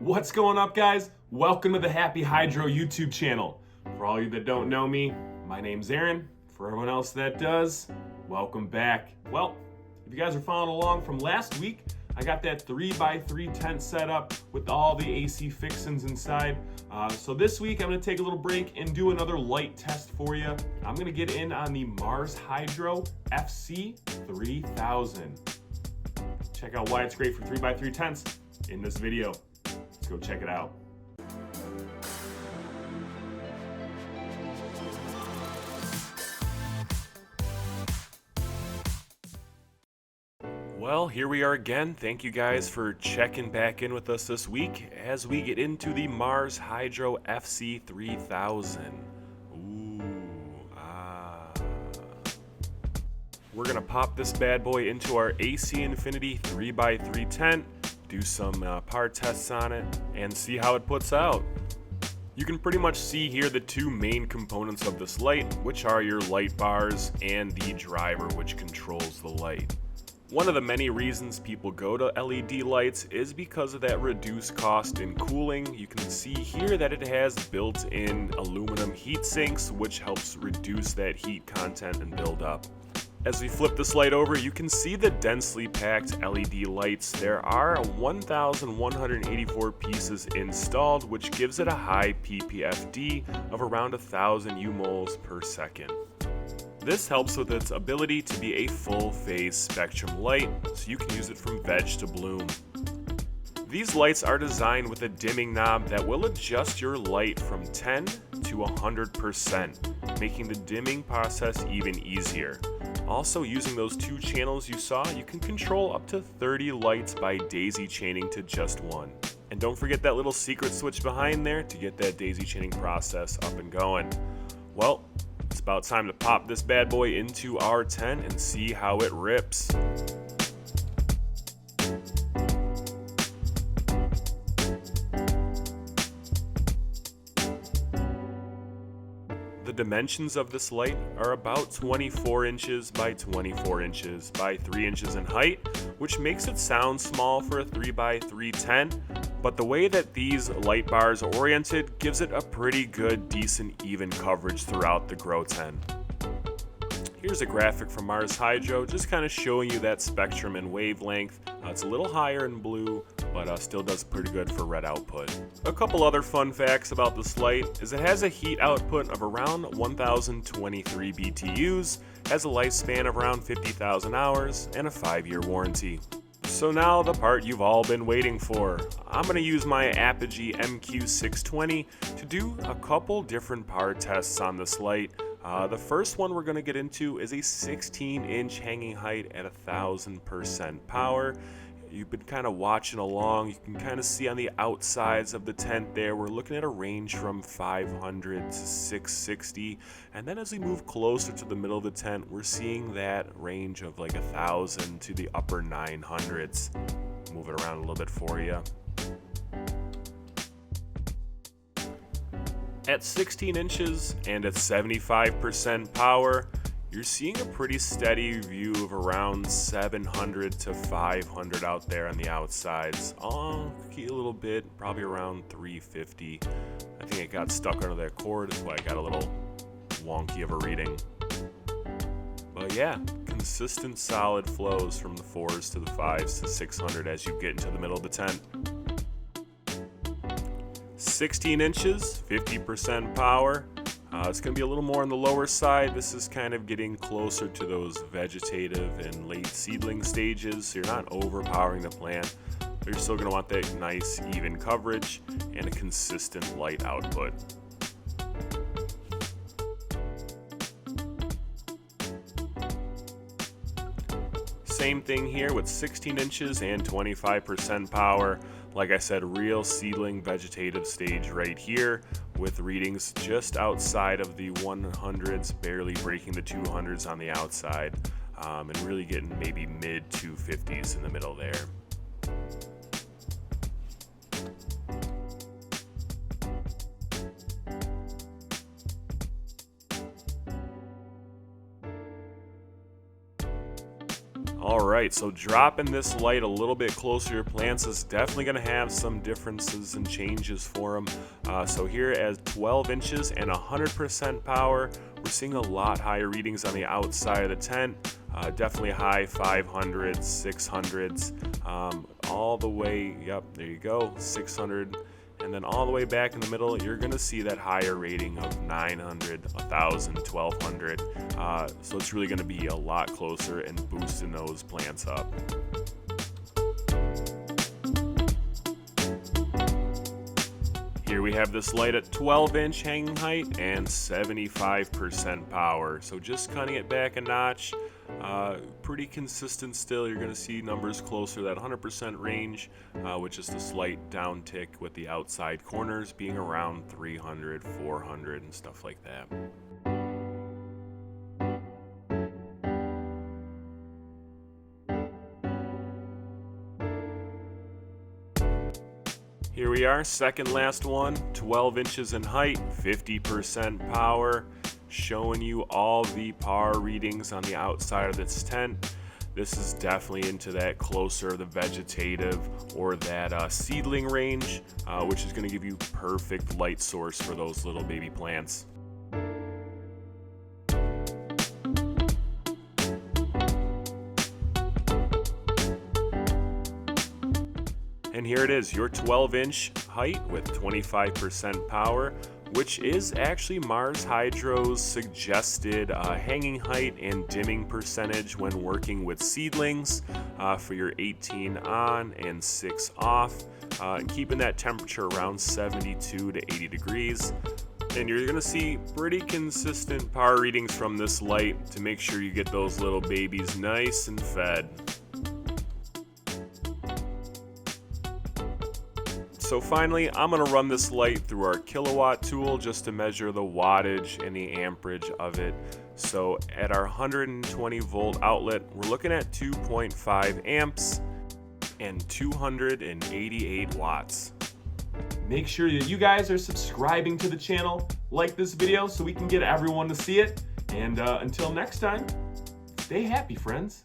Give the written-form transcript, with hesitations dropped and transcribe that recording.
What's going up, guys? Welcome to the Happy Hydro YouTube channel. For all you that don't know me, my name's Aaron. For everyone else that does, welcome back. Well, if you guys are following along from last week, I got that 3x3 tent set up with all the AC fixins inside. So this week I'm going to take a little break and do another light test for you. I'm going to get in on the Mars Hydro FC-3000. Check out why it's great for 3x3 tents in this video. Let's go check it out. Well, here we are again. Thank you guys for checking back in with us this week as we get into the Mars Hydro FC-3000. We're gonna pop this bad boy into our AC Infinity 3x3 tent, do some power tests on it, and see how it puts out. You can pretty much see here the two main components of this light, which are your light bars and the driver, which controls the light. One of the many reasons people go to LED lights is because of that reduced cost in cooling. You can see here that it has built-in aluminum heat sinks, which helps reduce that heat content and build up. As we flip this light over, you can see the densely packed LED lights. There are 1,184 pieces installed, which gives it a high ppfd of around 1,000 U-moles per second. This helps with its ability to be a full-phase spectrum light, so you can use it from veg to bloom. These lights are designed with a dimming knob that will adjust your light from 10 to 100%, making the dimming process even easier. Also, using those two channels you saw, you can control up to 30 lights by daisy chaining to just one. And don't forget that little secret switch behind there to get that daisy chaining process up and going. Well, it's about time to pop this bad boy into our tent and see how it rips. The dimensions of this light are about 24 inches by 24 inches by 3 inches in height, which makes it sound small for a 3x3 tent, but the way that these light bars are oriented gives it a pretty good, decent, even coverage throughout the grow tent. Here's a graphic from Mars Hydro, just kind of showing you that spectrum and wavelength. It's a little higher in blue, but still does pretty good for red output. A couple other fun facts about this light is it has a heat output of around 1023 BTUs, has a lifespan of around 50,000 hours, and a 5-year warranty. So now the part you've all been waiting for. I'm going to use my Apogee MQ620 to do a couple different power tests on this light. The first one we're going to get into is a 16-inch hanging height at 1,000% power. You've been kind of watching along. You can kind of see on the outsides of the tent there, we're looking at a range from 500 to 660. And then as we move closer to the middle of the tent, we're seeing that range of like 1,000 to the upper 900s. Move it around a little bit for you. At 16 inches and at 75% power, you're seeing a pretty steady view of around 700 to 500 out there on the outsides. A little bit, probably around 350. I think it got stuck under that cord, that's why I got a little wonky of a reading. But yeah, consistent solid flows from the 4s to the 5s to 600 as you get into the middle of the tent. 16 inches, 50% power. It's going to be a little more on the lower side. This is kind of getting closer to those vegetative and late seedling stages, so you're not overpowering the plant, but you're still going to want that nice even coverage and a consistent light output. Same thing here with 16 inches and 25% power. Like I said, real seedling vegetative stage right here with readings just outside of the 100s, barely breaking the 200s on the outside, and really getting maybe mid 250s in the middle there. Alright, so dropping this light a little bit closer to your plants is definitely going to have some differences and changes for them. So here at 12 inches and 100% power, we're seeing a lot higher readings on the outside of the tent. Definitely high 500s, 600s, all the way, yep, there you go, 600. And then all the way back in the middle, you're going to see that higher rating of 900, 1,000, 1,200. So it's really going to be a lot closer and boosting those plants up. Here we have this light at 12-inch hanging height and 75% power. So just cutting it back a notch. Pretty consistent still. You're going to see numbers closer to that 100% range, which is the slight downtick with the outside corners being around 300, 400 and stuff like that. Here we are, second last one, 12 inches in height, 50% power. Showing you all the par readings on the outside of this tent. This is definitely into that closer the vegetative or that seedling range, which is going to give you perfect light source for those little baby plants. And here it is, your 12-inch height with 25% power, which is actually Mars Hydro's suggested hanging height and dimming percentage when working with seedlings for your 18 on and 6 off, and keeping that temperature around 72 to 80 degrees. And you're going to see pretty consistent power readings from this light to make sure you get those little babies nice and fed. So finally, I'm going to run this light through our kilowatt tool just to measure the wattage and the amperage of it. So at our 120 volt outlet, we're looking at 2.5 amps and 288 watts. Make sure that you guys are subscribing to the channel, like this video so we can get everyone to see it. And until next time, stay happy, friends.